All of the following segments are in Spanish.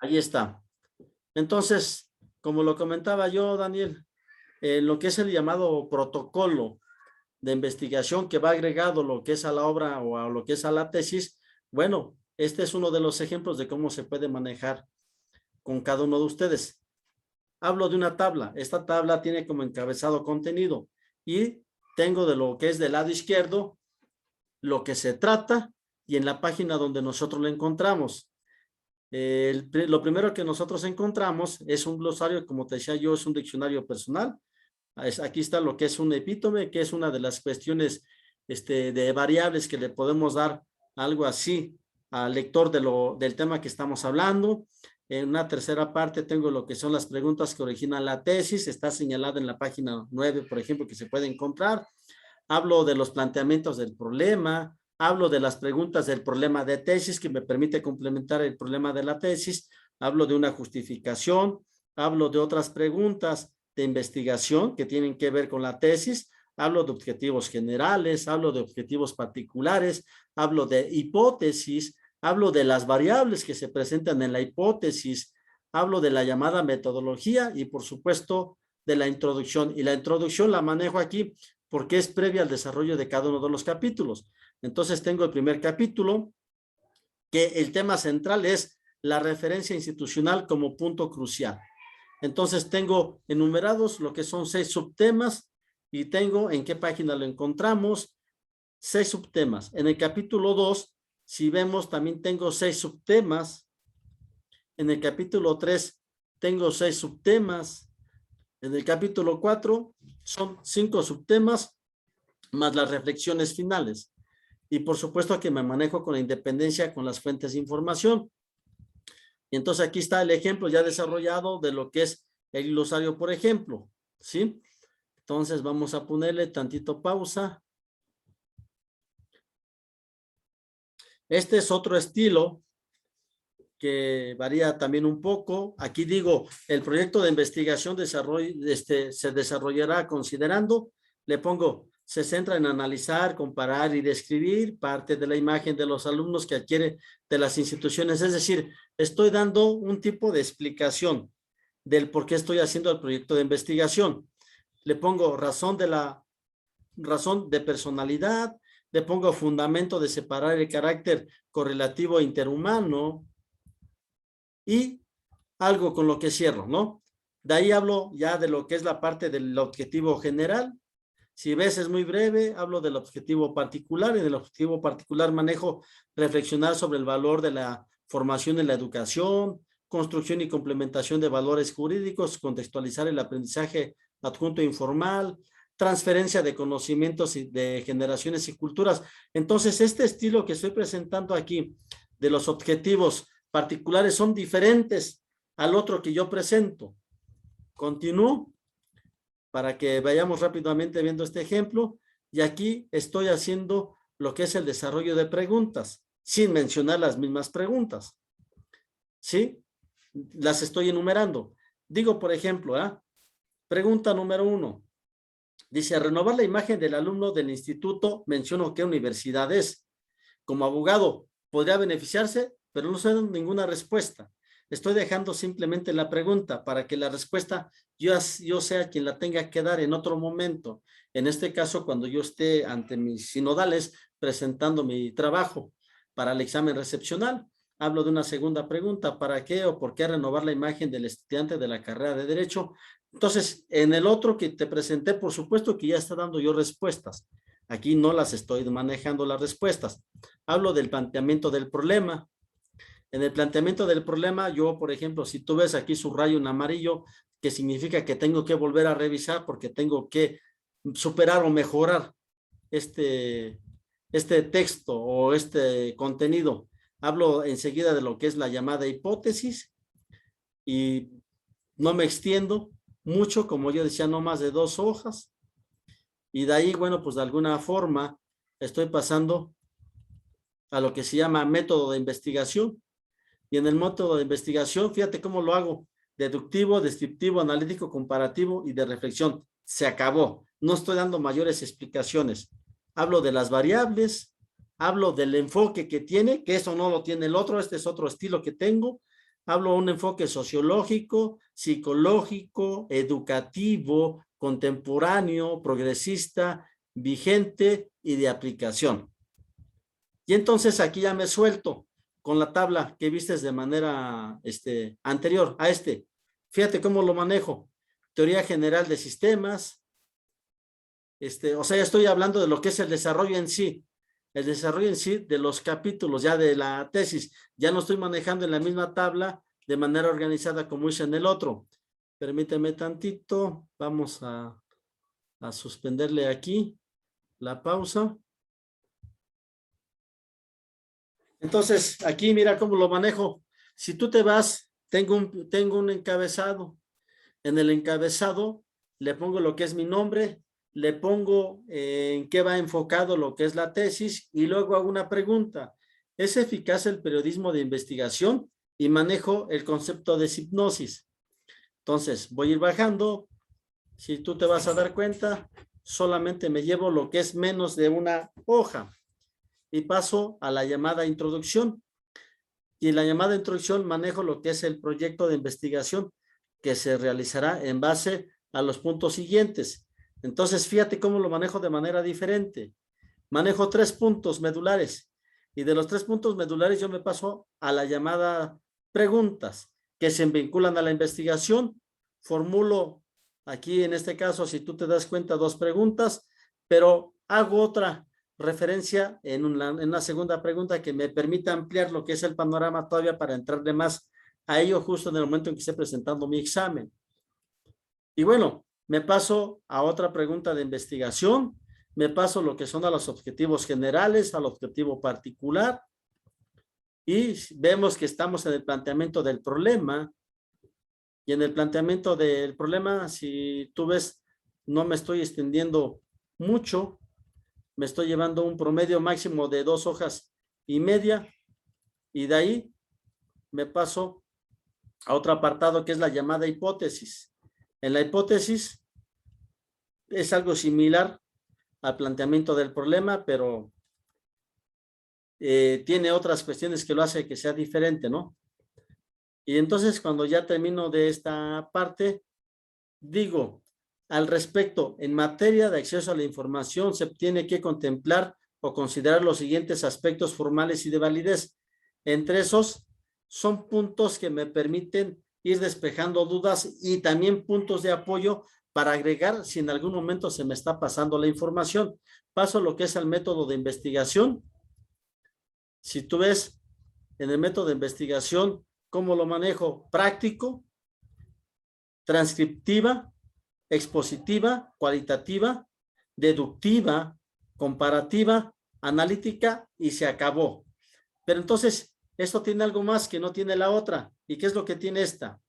Ahí está. Entonces, como lo comentaba yo, Daniel, lo que es el llamado protocolo de investigación que va agregado lo que es a la obra o a lo que es a la tesis, bueno, este es uno de los ejemplos de cómo se puede manejar con cada uno de ustedes. Hablo de una tabla. Esta tabla tiene como encabezado contenido y tengo de lo que es del lado izquierdo lo que se trata y en la página donde nosotros lo encontramos. Lo primero que nosotros encontramos es un glosario, como te decía yo, es un diccionario personal. Aquí está lo que es un epítome, que es una de las cuestiones de variables que le podemos dar algo así al lector del tema que estamos hablando. En una tercera parte tengo lo que son las preguntas que originan la tesis, está señalada en la página 9, por ejemplo, que se puede encontrar. Hablo de los planteamientos del problema, hablo de las preguntas del problema de tesis que me permite complementar el problema de la tesis, hablo de una justificación, hablo de otras preguntas de investigación que tienen que ver con la tesis, hablo de objetivos generales, hablo de objetivos particulares, hablo de hipótesis, hablo de las variables que se presentan en la hipótesis, hablo de la llamada metodología y por supuesto de la introducción. Y la introducción la manejo aquí porque es previa al desarrollo de cada uno de los capítulos. Entonces tengo el primer capítulo, que el tema central es la referencia institucional como punto crucial. Entonces tengo enumerados lo que son 6 subtemas y tengo en qué página lo encontramos, 6 subtemas. En el capítulo 2, si vemos, también tengo 6 subtemas. En el capítulo 3 tengo 6 subtemas. En el capítulo 4 son 5 subtemas más las reflexiones finales. Y por supuesto que me manejo con la independencia con las fuentes de información. Y entonces aquí está el ejemplo ya desarrollado de lo que es el glosario, por ejemplo, ¿sí? Entonces vamos a ponerle tantito pausa. Este es otro estilo que varía también un poco. Aquí digo, el proyecto de investigación se desarrollará considerando, le pongo, se centra en analizar, comparar y describir parte de la imagen de los alumnos que adquiere de las instituciones. Es decir, estoy dando un tipo de explicación del por qué estoy haciendo el proyecto de investigación. Le pongo razón de personalidad, le pongo fundamento de separar el carácter correlativo interhumano y algo con lo que cierro, ¿no? De ahí hablo ya de lo que es la parte del objetivo general. Si ves, es muy breve, hablo del objetivo particular. En el objetivo particular manejo reflexionar sobre el valor de la formación en la educación, construcción y complementación de valores jurídicos, contextualizar el aprendizaje adjunto e informal, transferencia de conocimientos de generaciones y culturas. Entonces, este estilo que estoy presentando aquí de los objetivos particulares son diferentes al otro que yo presento. Continúo para que vayamos rápidamente viendo este ejemplo. Y aquí estoy haciendo lo que es el desarrollo de preguntas, sin mencionar las mismas preguntas. ¿Sí? Las estoy enumerando. Digo, por ejemplo, pregunta número 1. Dice, a renovar la imagen del alumno del instituto, menciono qué universidad es. Como abogado, podría beneficiarse, pero no sé ninguna respuesta. Estoy dejando simplemente la pregunta para que la respuesta yo sea quien la tenga que dar en otro momento. En este caso, cuando yo esté ante mis sinodales presentando mi trabajo para el examen recepcional, hablo de una segunda pregunta, ¿para qué o por qué renovar la imagen del estudiante de la carrera de Derecho? Entonces, en el otro que te presenté, por supuesto que ya está dando yo respuestas. Aquí no las estoy manejando las respuestas. Hablo del planteamiento del problema. En el planteamiento del problema, yo, por ejemplo, si tú ves aquí subrayo en amarillo, que significa que tengo que volver a revisar porque tengo que superar o mejorar este texto o este contenido. Hablo enseguida de lo que es la llamada hipótesis y no me extiendo mucho, como yo decía, no más de 2 hojas. Y de ahí, bueno, pues de alguna forma estoy pasando a lo que se llama método de investigación. Y en el método de investigación, fíjate cómo lo hago: deductivo, descriptivo, analítico, comparativo y de reflexión. Se acabó. No estoy dando mayores explicaciones. Hablo de las variables, hablo del enfoque que tiene, que eso no lo tiene el otro, este es otro estilo que tengo. Hablo de un enfoque sociológico, psicológico, educativo, contemporáneo, progresista, vigente y de aplicación. Y entonces aquí ya me suelto con la tabla que vistes de manera anterior a este. Fíjate cómo lo manejo. Teoría general de sistemas. O sea, ya estoy hablando de lo que es el desarrollo en sí. El desarrollo en sí de los capítulos ya de la tesis. Ya no estoy manejando en la misma tabla de manera organizada como hice en el otro. Permíteme tantito. Vamos a suspenderle aquí la pausa. Entonces, aquí mira cómo lo manejo. Si tú te vas, tengo un encabezado. En el encabezado le pongo lo que es mi nombre, le pongo en qué va enfocado lo que es la tesis y luego hago una pregunta. ¿Es eficaz el periodismo de investigación? Y manejo el concepto de hipnosis. Entonces, voy a ir bajando. Si tú te vas a dar cuenta, solamente me llevo lo que es menos de una hoja y paso a la llamada introducción. Y en la llamada introducción manejo lo que es el proyecto de investigación que se realizará en base a los puntos siguientes. Entonces, fíjate cómo lo manejo de manera diferente. Manejo 3 puntos medulares y de los 3 puntos medulares yo me paso a la llamada preguntas que se vinculan a la investigación. Formulo aquí en este caso, si tú te das cuenta, 2 preguntas, pero hago otra referencia en una segunda pregunta que me permita ampliar lo que es el panorama todavía para entrarle más a ello justo en el momento en que esté presentando mi examen. Y bueno, me paso a otra pregunta de investigación, me paso lo que son a los objetivos generales, al objetivo particular, y vemos que estamos en el planteamiento del problema, y en el planteamiento del problema, si tú ves, no me estoy extendiendo mucho, me estoy llevando un promedio máximo de 2 hojas y media, y de ahí me paso a otro apartado que es la llamada hipótesis. En la hipótesis es algo similar al planteamiento del problema, pero tiene otras cuestiones que lo hace que sea diferente, ¿no? Y entonces cuando ya termino de esta parte, digo, al respecto, en materia de acceso a la información se tiene que contemplar o considerar los siguientes aspectos formales y de validez. Entre esos son puntos que me permiten ir despejando dudas y también puntos de apoyo para agregar si en algún momento se me está pasando la información. Paso lo que es el método de investigación. Si tú ves en el método de investigación, ¿cómo lo manejo? Práctico, transcriptiva, expositiva, cualitativa, deductiva, comparativa, analítica y se acabó. Pero entonces, esto tiene algo más que no tiene la otra. ¿Y qué es lo que tiene esta?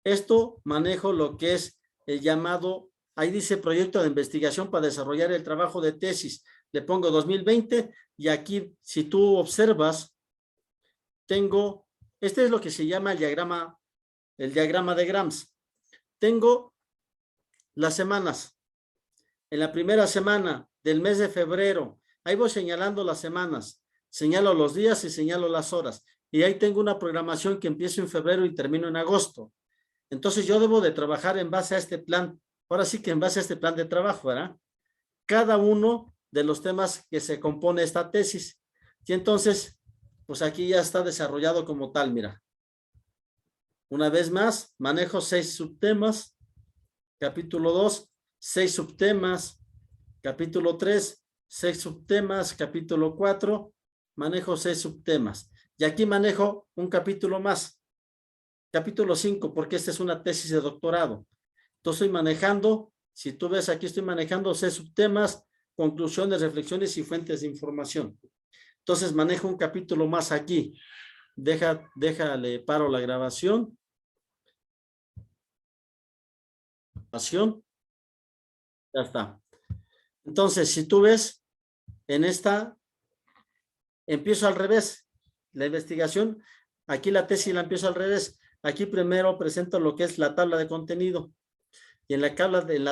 Esto manejo lo que es el llamado, ahí dice proyecto de investigación para desarrollar el trabajo de tesis. Le pongo 2020 y aquí, si tú observas, tengo, este es lo que se llama el diagrama de Grams. Tengo las semanas. En la primera semana del mes de febrero, ahí voy señalando las semanas, señalo los días y señalo las horas. Y ahí tengo una programación que empiezo en febrero y termino en agosto. Entonces yo debo de trabajar en base a este plan. Ahora sí que en base a este plan de trabajo, ¿verdad? Cada uno de los temas que se compone esta tesis. Y entonces, pues aquí ya está desarrollado como tal, mira. Una vez más, manejo 6 subtemas. Capítulo 2, 6 subtemas. Capítulo 3, 6 subtemas. Capítulo 4, manejo 6 subtemas. Y aquí manejo un capítulo más. Capítulo 5, porque esta es una tesis de doctorado. Entonces estoy manejando, si tú ves aquí estoy manejando 6 subtemas, conclusiones, reflexiones y fuentes de información. Entonces manejo un capítulo más aquí. Déjale, paro la grabación. Ya está. Entonces, si tú ves, en esta, empiezo al revés. La investigación, aquí la tesis la empiezo al revés. Aquí primero presento lo que es la tabla de contenido. Y en la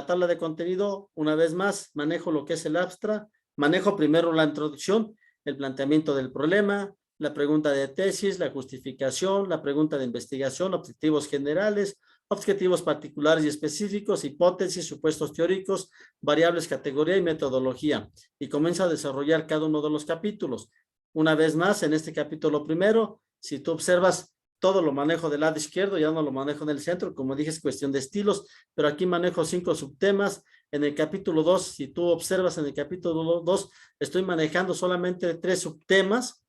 tabla de contenido, una vez más, manejo lo que es el abstract. Manejo primero la introducción, el planteamiento del problema, la pregunta de tesis, la justificación, la pregunta de investigación, objetivos generales, objetivos particulares y específicos, hipótesis, supuestos teóricos, variables, categoría y metodología. Y comienza a desarrollar cada uno de los capítulos. Una vez más, en este capítulo primero, si tú observas, todo lo manejo del lado izquierdo, ya no lo manejo en el centro, como dije, es cuestión de estilos, pero aquí manejo 5 subtemas. En el capítulo 2, si tú observas en el capítulo 2, estoy manejando solamente 3 subtemas.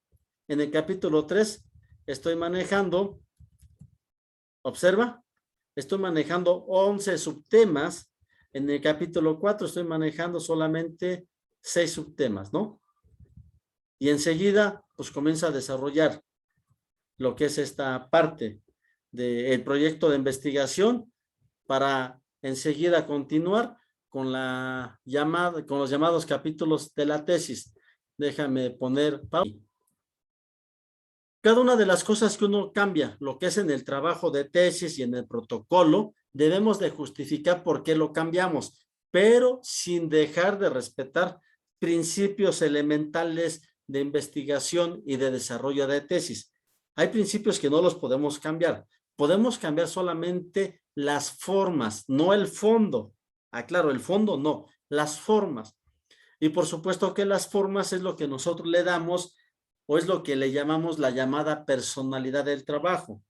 En el capítulo 3, estoy manejando, observa, estoy manejando 11 subtemas. En el capítulo 4 estoy manejando solamente 6 subtemas, ¿no? Y enseguida, pues comienza a desarrollar lo que es esta parte del proyecto de investigación para enseguida continuar con la llamada, con los llamados capítulos de la tesis. Déjame poner pausa. Cada una de las cosas que uno cambia, lo que es en el trabajo de tesis y en el protocolo, debemos de justificar por qué lo cambiamos, pero sin dejar de respetar principios elementales de investigación y de desarrollo de tesis. Hay principios que no los podemos cambiar. Podemos cambiar solamente las formas, no el fondo. Aclaro, el fondo no, las formas. Y por supuesto que las formas es lo que nosotros le damos o es lo que le llamamos la llamada personalidad del trabajo.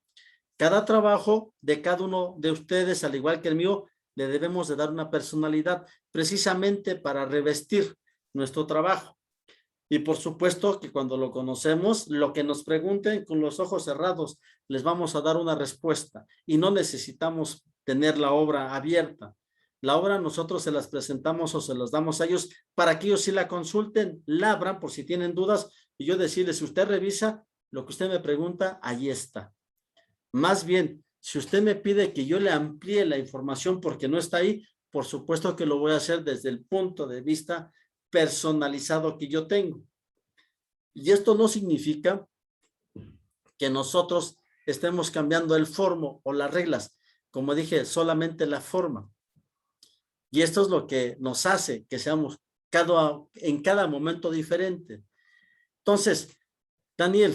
Cada trabajo de cada uno de ustedes, al igual que el mío, le debemos de dar una personalidad precisamente para revestir nuestro trabajo. Y por supuesto que cuando lo conocemos, lo que nos pregunten con los ojos cerrados, les vamos a dar una respuesta y no necesitamos tener la obra abierta. La obra nosotros se las presentamos o se las damos a ellos para que ellos sí la consulten, la abran por si tienen dudas y yo decirles, si usted revisa lo que usted me pregunta, ahí está. Más bien, si usted me pide que yo le amplíe la información porque no está ahí, por supuesto que lo voy a hacer desde el punto de vista personalizado que yo tengo. Y esto no significa que nosotros estemos cambiando el formo o las reglas. Como dije, solamente la forma. Y esto es lo que nos hace que seamos en cada momento diferente. Entonces, Daniel,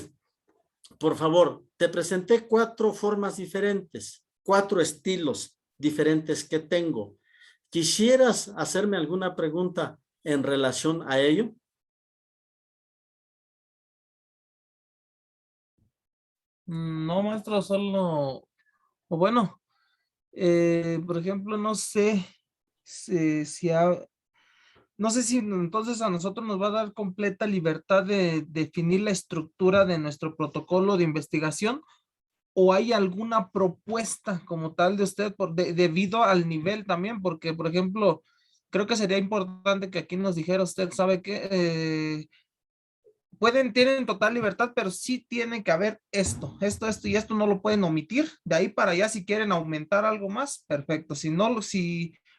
por favor, te presenté 4 formas diferentes, 4 estilos diferentes que tengo. ¿Quisieras hacerme alguna pregunta en relación a ello? No, maestro, solo, o bueno, por ejemplo, no sé no sé si entonces a nosotros nos va a dar completa libertad de definir la estructura de nuestro protocolo de investigación o hay alguna propuesta como tal de usted debido al nivel también, porque, por ejemplo, creo que sería importante que aquí nos dijera usted, ¿sabe qué? Tienen total libertad, pero sí tiene que haber esto y esto no lo pueden omitir. De ahí para allá, si quieren aumentar algo más, perfecto. Si no,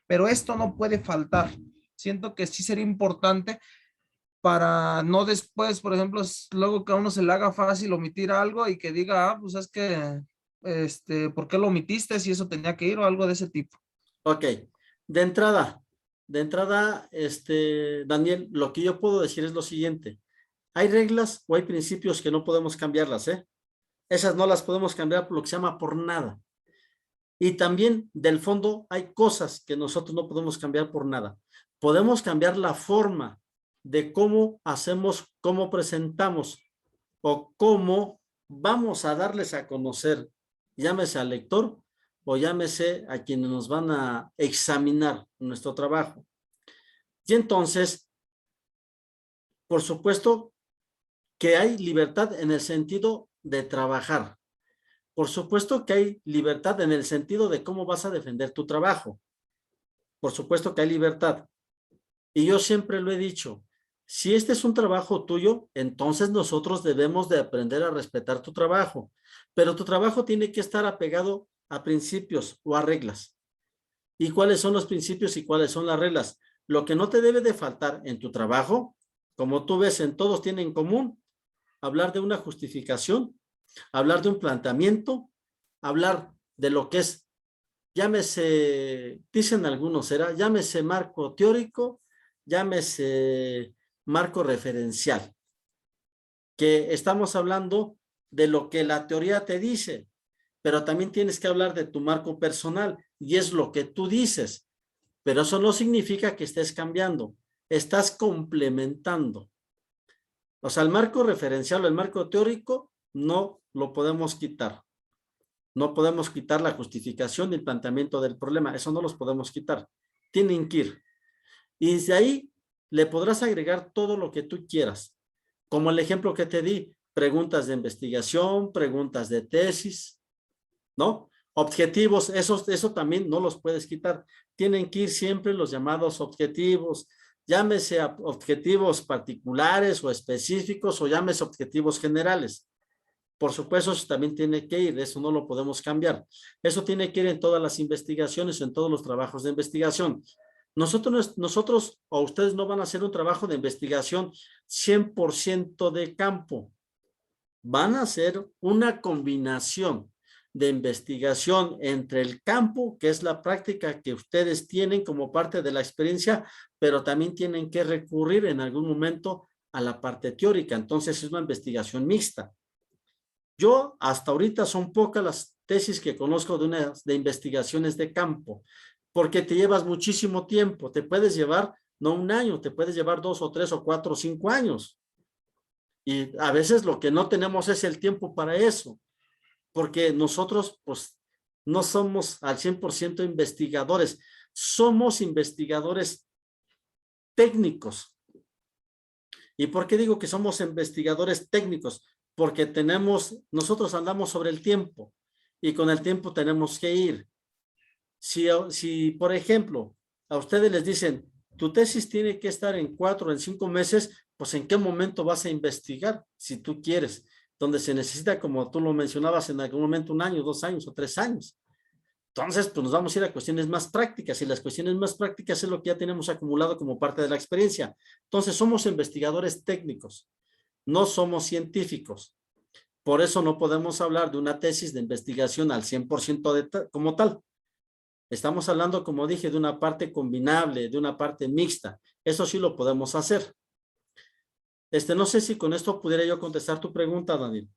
pero esto no puede faltar. Siento que sí sería importante para no después, por ejemplo, luego que a uno se le haga fácil omitir algo y que diga, pues es que, ¿por qué lo omitiste si eso tenía que ir o algo de ese tipo? Ok, de entrada, Daniel, lo que yo puedo decir es lo siguiente. Hay reglas o hay principios que no podemos cambiarlas, ¿eh? Esas no las podemos cambiar por lo que se llama por nada. Y también del fondo hay cosas que nosotros no podemos cambiar por nada. Podemos cambiar la forma de cómo hacemos, cómo presentamos o cómo vamos a darles a conocer, llámese al lector o llámese a quienes nos van a examinar nuestro trabajo. Y entonces, por supuesto que hay libertad en el sentido de trabajar. Por supuesto que hay libertad en el sentido de cómo vas a defender tu trabajo. Por supuesto que hay libertad. Y yo siempre lo he dicho, si este es un trabajo tuyo, entonces nosotros debemos de aprender a respetar tu trabajo. Pero tu trabajo tiene que estar apegado a principios o a reglas. ¿Y cuáles son los principios y cuáles son las reglas? Lo que no te debe de faltar en tu trabajo, como tú ves, en todos tienen en común, hablar de una justificación, hablar de un planteamiento, hablar de lo que es, llámese, dicen algunos, será, llámese marco teórico, llámese marco referencial. que estamos hablando de lo que la teoría te dice, pero también tienes que hablar de tu marco personal y es lo que tú dices, pero eso no significa que estés cambiando, estás complementando. O sea, el marco referencial o el marco teórico no lo podemos quitar. No podemos quitar la justificación y el planteamiento del problema, eso no los podemos quitar, tienen que ir. Y desde ahí le podrás agregar todo lo que tú quieras, como el ejemplo que te di, preguntas de investigación, preguntas de tesis, ¿no? Objetivos, eso también no los puedes quitar. Tienen que ir siempre los llamados objetivos, llámese a objetivos particulares o específicos o llámese objetivos generales. Por supuesto, eso también tiene que ir, eso no lo podemos cambiar. Eso tiene que ir en todas las investigaciones, en todos los trabajos de investigación. Nosotros o ustedes no van a hacer un trabajo de investigación 100% de campo. Van a hacer una combinación de investigación entre el campo, que es la práctica que ustedes tienen como parte de la experiencia, pero también tienen que recurrir en algún momento a la parte teórica. Entonces es una investigación mixta. Yo hasta ahorita son pocas las tesis que conozco de investigaciones de campo, porque te llevas muchísimo tiempo, te puedes llevar no un año, te puedes llevar 2 o 3 o 4 o 5 años. Y a veces lo que no tenemos es el tiempo para eso, porque nosotros pues no somos al 100% investigadores, somos investigadores técnicos. ¿Y por qué digo que somos investigadores técnicos? Porque nosotros andamos sobre el tiempo y con el tiempo tenemos que ir. Si por ejemplo, a ustedes les dicen, tu tesis tiene que estar en 4 o en 5 meses, pues ¿en qué momento vas a investigar? Si tú quieres, donde se necesita, como tú lo mencionabas, en algún momento 1 año, 2 años o 3 años. Entonces, pues nos vamos a ir a cuestiones más prácticas y las cuestiones más prácticas es lo que ya tenemos acumulado como parte de la experiencia. Entonces, somos investigadores técnicos, no somos científicos. Por eso no podemos hablar de una tesis de investigación al 100% como tal. Estamos hablando, como dije, de una parte combinable, de una parte mixta. Eso sí lo podemos hacer. No sé si con esto pudiera yo contestar tu pregunta, Daniel.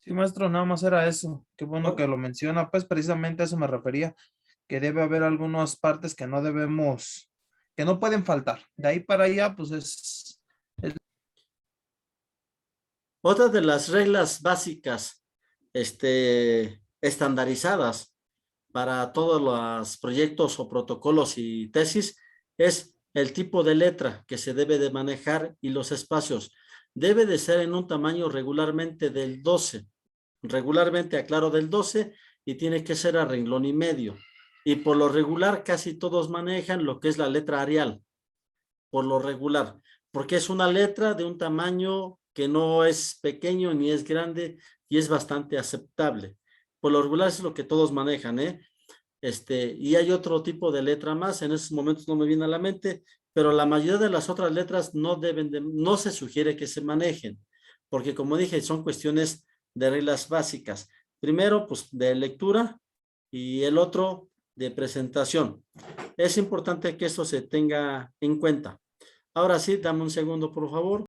Sí, maestro, nada más era eso. Qué bueno Oh, que lo menciona. Pues precisamente a eso me refería, que debe haber algunas partes que no debemos, que no pueden faltar. De ahí para allá, pues es otra de las reglas básicas, estandarizadas para todos los proyectos o protocolos y tesis es el tipo de letra que se debe de manejar y los espacios. Debe de ser en un tamaño regularmente del 12, regularmente aclaro del 12 y tiene que ser a renglón y medio. Y por lo regular casi todos manejan lo que es la letra Arial, por lo regular, porque es una letra de un tamaño que no es pequeño ni es grande y es bastante aceptable. Por lo regular es lo que todos manejan, ¿eh? Y hay otro tipo de letra más, en estos momentos no me viene a la mente, pero la mayoría de las otras letras no se sugiere que se manejen, porque como dije, son cuestiones de reglas básicas. Primero, pues de lectura y el otro de presentación. Es importante que esto se tenga en cuenta. Ahora sí, dame un segundo, por favor.